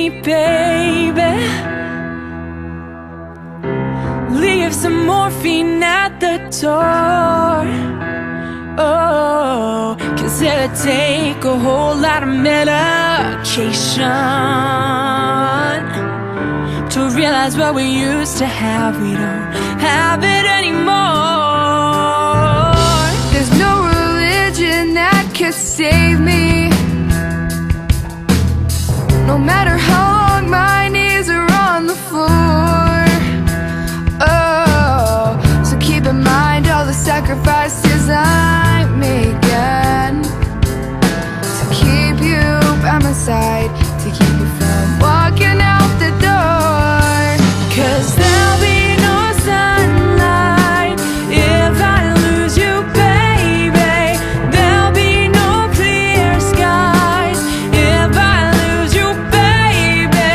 me, baby. Leave some morphine at the door. Oh, 'cause it'll take a whole lot of medication to realize what we used to have, we don't have it anymore. There's no religion that could save me, no matter how long my knees are on the floor. Oh, so keep in mind all the sacrifices I'm making to keep you by my side, to keep you from walking out the door. 'Cause there'll be no sunlight if I lose you, baby. There'll be no clear skies if I lose you, baby.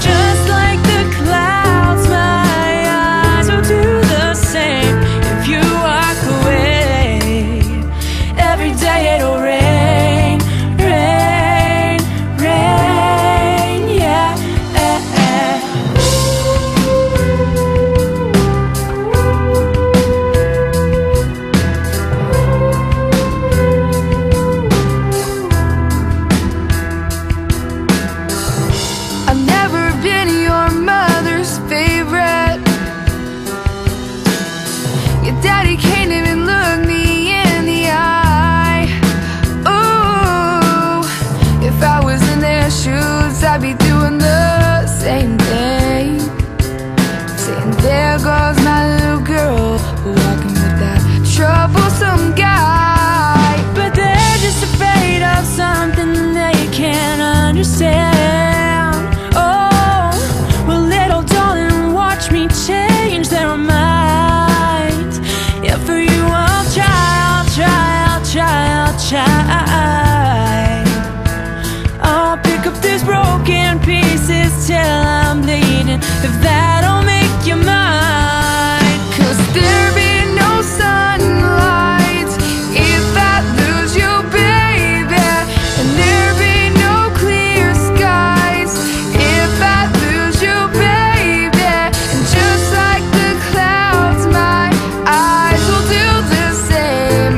Just like the clouds, my eyes will do the same if you walk away. Every day it'll rain, rain, rain, yeah. I've never been your mother's favorite. Your daddy can't even look me in the eye. Ooh, if I was in their shoes, I'd be doing the same thing, saying, there goes my little girl, walking with that troublesome guy. But they're just afraid of something they can't understand. Oh, well, little darling, watch me change their minds. Yeah, for you I'll try, I'll try, I'll try, I'll try. I'll pick up these broken pieces till I'm bleeding, if that'll make you mine. 'Cause there be no sunlight if I lose you, baby. And there be no clear skies if I lose you, baby. And just like the clouds, my eyes will do the same